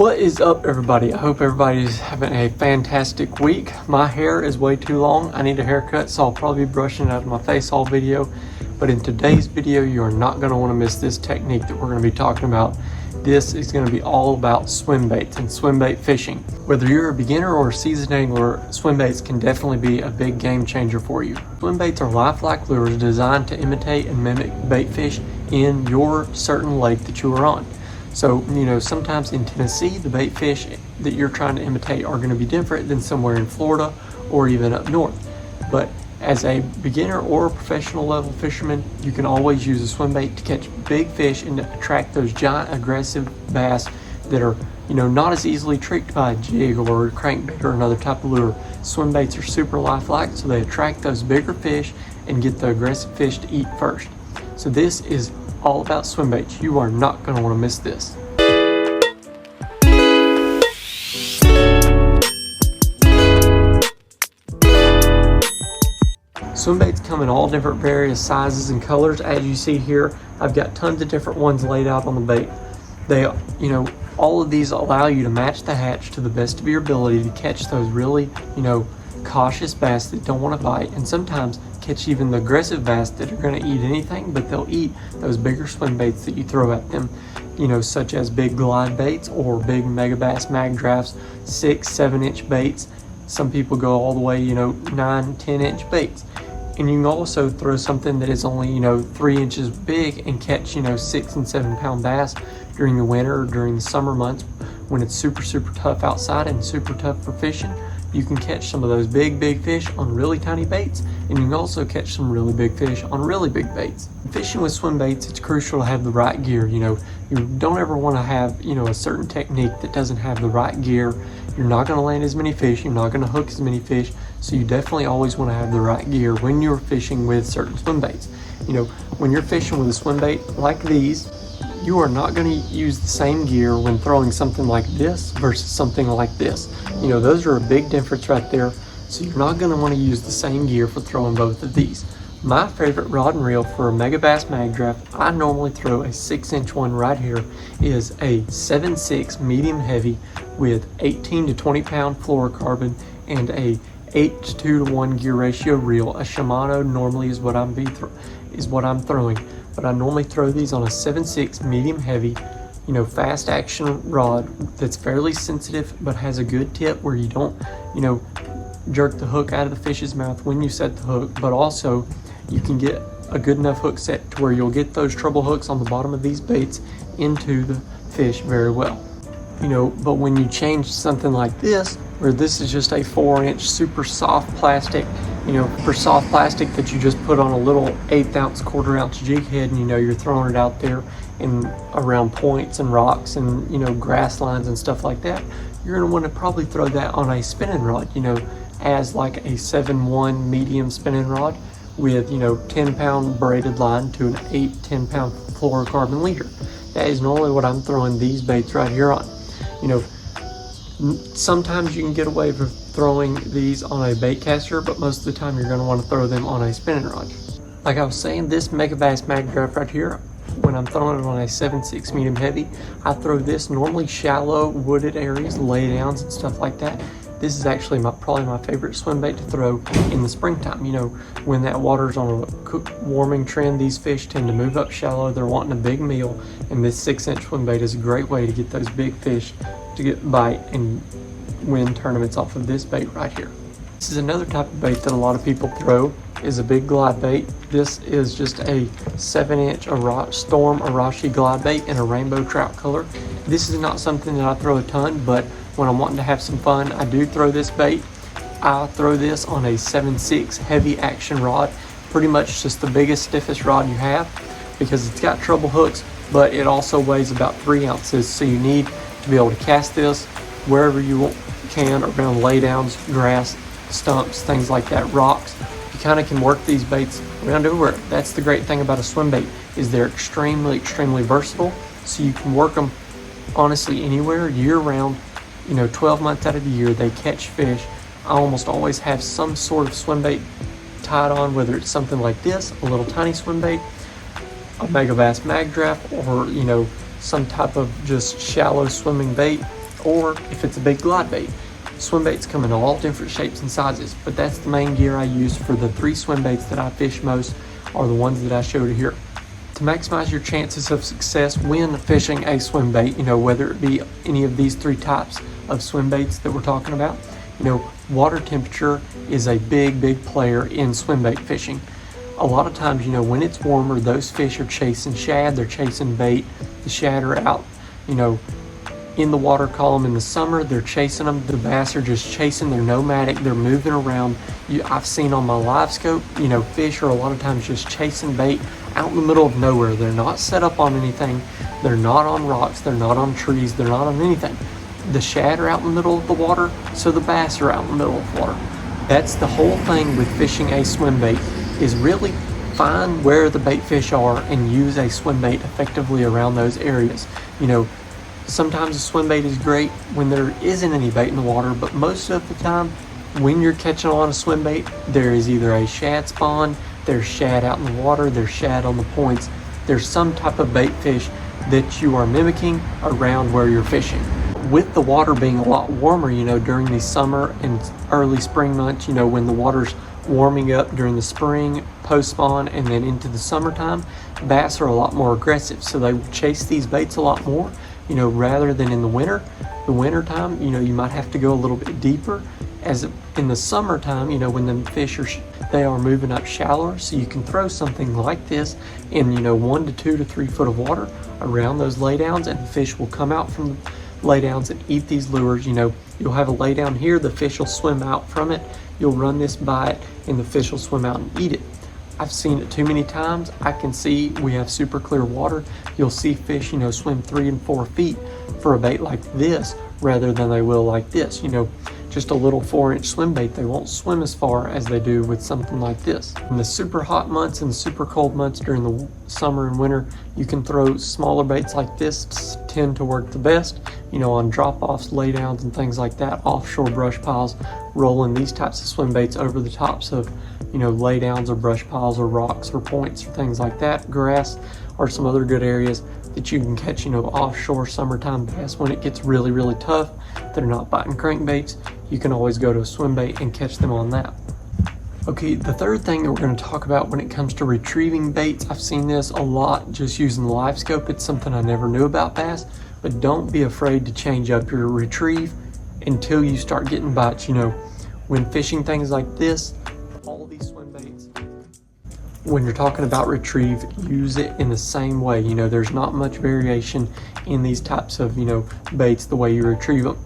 What is up, everybody? I hope everybody's having a fantastic week. My hair is way too long. I need a haircut, so I'll probably be brushing it out of my face all video. But in today's video, you are not going to want to miss this technique that we're going to be talking about. This is going to be all about swim baits and swim bait fishing. Whether you're a beginner or a seasoned angler, swim baits can definitely be a big game changer for you. Swim baits are lifelike lures designed to imitate and mimic bait fish in your certain lake that you are on. So, sometimes in Tennessee, the bait fish that you're trying to imitate are going to be different than somewhere in Florida or even up north. But as a beginner or a professional level fisherman, you can always use a swim bait to catch big fish and to attract those giant aggressive bass that are, not as easily tricked by a jig or a crankbait or another type of lure. Swim baits are super lifelike, so they attract those bigger fish and get the aggressive fish to eat first. So this is all about swim baits. You are not going to want to miss this. Swim baits come in all different various sizes and colors. As you see here, I've got tons of different ones laid out on the bait. They, all of these allow you to match the hatch to the best of your ability to catch those really, cautious bass that don't want to bite, and sometimes catch even the aggressive bass that are going to eat anything, but they'll eat those bigger swim baits that you throw at them, such as big glide baits or big Megabass mag drafts, 6-7 inch baits. Some people go all the way, 9-10 inch baits. And you can also throw something that is only, 3 inches big and catch, 6 and 7 pound bass during the winter or during the summer months when it's super tough outside and super tough for fishing. You can catch some of those big fish on really tiny baits, and you can also catch some really big fish on really big baits. Fishing with swim baits, it's crucial to have the right gear. You don't ever want to have, a certain technique that doesn't have the right gear. You're not going to land as many fish, you're not going to hook as many fish, so you definitely always want to have the right gear when you're fishing with certain swim baits. When you're fishing with a swim bait like these, you are not going to use the same gear when throwing something like this versus something like this. Those are a big difference right there, so you're not going to want to use the same gear for throwing both of these. My favorite rod and reel for a Megabass mag draft, I normally throw a 6-inch one right here, is a 7.6 medium heavy with 18 to 20 pound fluorocarbon and a 8:2 gear ratio reel. A Shimano normally is what I'm throwing, but I normally throw these on a 7.6 medium heavy, fast action rod that's fairly sensitive but has a good tip where you don't, jerk the hook out of the fish's mouth when you set the hook, but also you can get a good enough hook set to where you'll get those treble hooks on the bottom of these baits into the fish very well. But when you change something like this, where this is just a 4-inch super soft plastic, for soft plastic that you just put on a little 1/8 ounce, 1/4 ounce jig head, and you're throwing it out there in around points and rocks and grass lines and stuff like that, you're going to want to probably throw that on a spinning rod, as like a 7-1 medium spinning rod with 10 pound braided line to an 8-10 pound fluorocarbon leader. That is normally what I'm throwing these baits right here on. Sometimes you can get away with throwing these on a bait caster, but most of the time you're going to want to throw them on a spinning rod. Like I was saying, this Megabass mag draft right here, when I'm throwing it on a 7.6 medium heavy, I throw this normally shallow wooded areas, laydowns and stuff like that. This is actually probably my favorite swim bait to throw in the springtime. When that water's on a warming trend, these fish tend to move up shallow. They're wanting a big meal, and this 6-inch swim bait is a great way to get those big fish to get bite and win tournaments off of this bait right here. This is another type of bait that a lot of people throw, is a big glide bait. This is just a 7-inch Storm Arashi glide bait in a rainbow trout color. This is not something that I throw a ton, but when I'm wanting to have some fun, I do throw this bait. I throw this on a 7.6 heavy action rod, pretty much just the biggest, stiffest rod you have, because it's got treble hooks, but it also weighs about 3 ounces, so you need to be able to cast this wherever you can, around laydowns, grass, stumps, things like that, rocks. You kind of can work these baits around everywhere. That's the great thing about a swim bait, is they're extremely versatile, so you can work them honestly anywhere, year round. 12 months out of the year, they catch fish. I almost always have some sort of swim bait tied on, whether it's something like this, a little tiny swim bait, a Megabass mag draft, or some type of just shallow swimming bait, or if it's a big glide bait. Swim baits come in all different shapes and sizes, but that's the main gear I use for the 3 swim baits that I fish most, are the ones that I showed here. To maximize your chances of success when fishing a swim bait, whether it be any of these 3 types of swim baits that we're talking about, water temperature is a big player in swim bait fishing. A lot of times, when it's warmer, those fish are chasing shad, they're chasing bait. The shad are out, in the water column. In the summer, they're chasing them. The bass are just chasing, they're nomadic, they're moving around. I've seen on my live scope, fish are a lot of times just chasing bait out in the middle of nowhere. They're not set up on anything. They're not on rocks, they're not on trees, they're not on anything. The shad are out in the middle of the water, so the bass are out in the middle of the water. That's the whole thing with fishing a swim bait, is really find where the bait fish are and use a swim bait effectively around those areas. Sometimes a swim bait is great when there isn't any bait in the water, but most of the time when you're catching on a swim bait, there is either a shad spawn, there's shad out in the water, there's shad on the points, there's some type of bait fish that you are mimicking around where you're fishing. With the water being a lot warmer, during the summer and early spring months, when the water's warming up during the spring, post-spawn, and then into the summertime, bass are a lot more aggressive, so they will chase these baits a lot more, rather than in the winter. The winter time, you might have to go a little bit deeper. As in the summertime, when the fish they are moving up shallower, so you can throw something like this in 1 to 2 to 3 foot of water around those laydowns, and the fish will come out from the laydowns and eat these lures. You'll have a laydown here, the fish will swim out from it, you'll run this by it, and the fish will swim out and eat it. I've seen it too many times. I can see we have super clear water. You'll see fish, swim 3 and 4 feet for a bait like this rather than they will like this. Just a little 4-inch swim bait, they won't swim as far as they do with something like this. In the super hot months and the super cold months during the summer and winter, you can throw smaller baits like this, tend to work the best, on drop-offs, laydowns, and things like that, offshore brush piles, rolling these types of swim baits over the tops of, laydowns or brush piles or rocks or points or things like that, grass, or some other good areas that you can catch, offshore summertime bass. When it gets really tough, they're not biting crankbaits, you can always go to a swim bait and catch them on that. Okay, the third thing that we're going to talk about when it comes to retrieving baits, I've seen this a lot just using the live scope. It's something I never knew about bass, but don't be afraid to change up your retrieve until you start getting bites. When fishing things like this, all these swim baits, when you're talking about retrieve, use it in the same way. There's not much variation in these types of, baits, the way you retrieve them.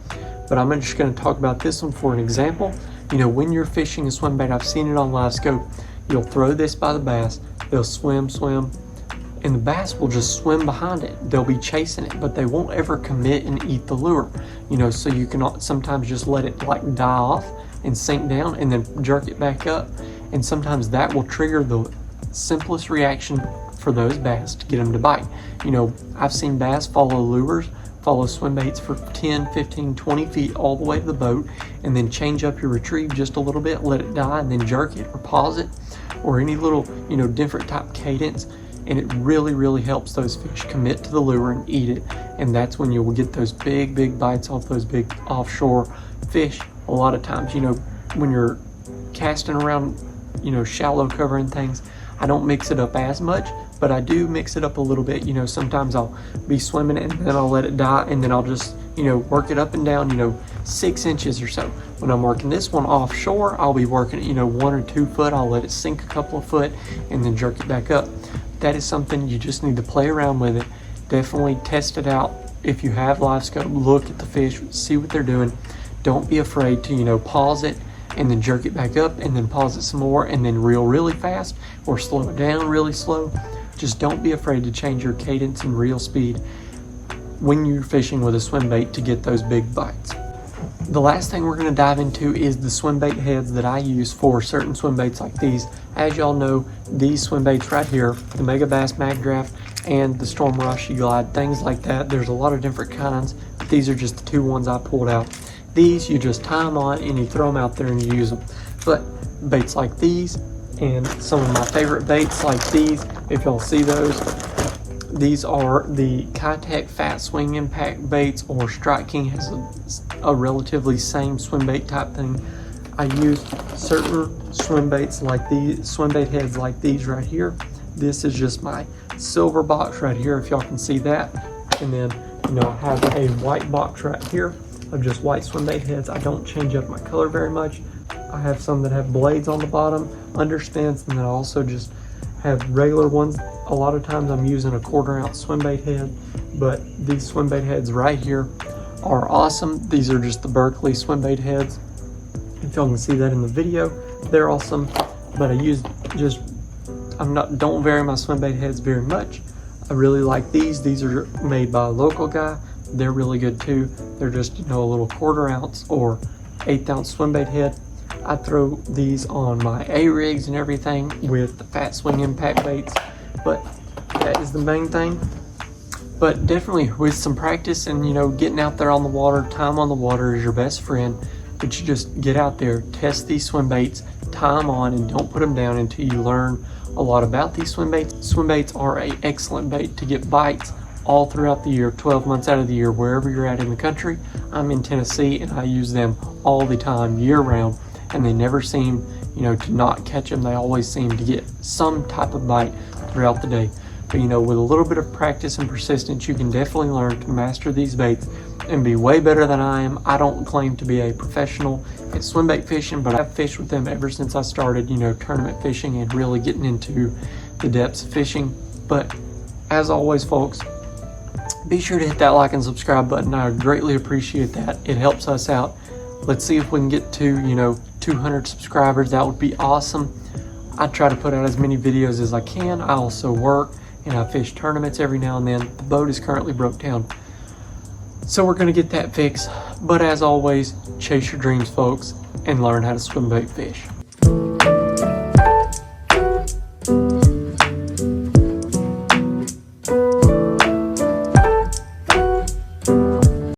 But I'm just going to talk about this one for an example. When you're fishing a swim bait, I've seen it on live scope, you'll throw this by the bass, they'll swim, and the bass will just swim behind it. They'll be chasing it, but they won't ever commit and eat the lure. So you can sometimes just let it like die off and sink down and then jerk it back up. And sometimes that will trigger the simplest reaction for those bass to get them to bite. I've seen bass follow lures, follow swim baits for 10, 15, 20 feet all the way to the boat, and then change up your retrieve just a little bit, let it die, and then jerk it or pause it, or any little, different type cadence. And it really helps those fish commit to the lure and eat it. And that's when you'll get those big bites off those big offshore fish. A lot of times, when you're casting around, shallow cover and things, I don't mix it up as much, but I do mix it up a little bit. Sometimes I'll be swimming and then I'll let it die, and then I'll just, work it up and down, 6 inches or so. When I'm working this one offshore, I'll be working it, 1 or 2 foot. I'll let it sink a couple of foot and then jerk it back up. That is something you just need to play around with it. Definitely test it out. If you have live scope, look at the fish, see what they're doing. Don't be afraid to, pause it and then jerk it back up and then pause it some more and then reel really fast or slow it down really slow. Just don't be afraid to change your cadence and reel speed when you're fishing with a swim bait to get those big bites. The last thing we're going to dive into is the swim bait heads that I use for certain swim baits like these. As y'all know, these swim baits right here, the Mega Bass Mag Draft and the Storm Rashi Glide, things like that, there's a lot of different kinds. These are just the 2 ones I pulled out. These, you just tie them on and you throw them out there and you use them. But baits like these and some of my favorite baits like these, if y'all see those, These are the Kitech Fat Swing Impact baits, or Strike King has a relatively same swim bait type thing. I use certain swim baits like these, swim bait heads like these right here. This is just my silver box right here, if y'all can see that. And then, you know, I have a white box right here of just white swim bait heads. I don't change up my color very much. I have some that have blades on the bottom, underspins, and then I also just have regular ones. A lot of times I'm using a 1/4 ounce swim bait head, but these swim bait heads right here are awesome. These are just the Berkeley swim bait heads. If y'all can see that in the video, they're awesome. But I use just, don't vary my swim bait heads very much. I really like these. These are made by a local guy. They're really good too. They're just, you know, a little 1/4 ounce or 1/8 ounce swim bait head. I throw these on my A-rigs and everything with the Fat Swing Impact baits, but that is the main thing. But definitely with some practice and, you know, getting out there on the water, time on the water is your best friend. But you just get out there, test these swim baits, tie them on, and don't put them down until you learn a lot about these swim baits. Swim baits are an excellent bait to get bites all throughout the year, 12 months out of the year, wherever you're at in the country. I'm in Tennessee and I use them all the time, year round, and they never seem, you know, to not catch them. They always seem to get some type of bite throughout the day. But, you know, with a little bit of practice and persistence, you can definitely learn to master these baits and be way better than I am. I don't claim to be a professional at swim bait fishing, but I've fished with them ever since I started, you know, tournament fishing and really getting into the depths of fishing. But as always, folks, be sure to hit that like and subscribe button. I greatly appreciate that. It helps us out. Let's see if we can get to, you know, 200 subscribers. That would be awesome. I try to put out as many videos as I can. I also work and I fish tournaments every now and then. The boat is currently broke down, so we're going to get that fixed. But as always, chase your dreams, folks, and learn how to swim bait fish.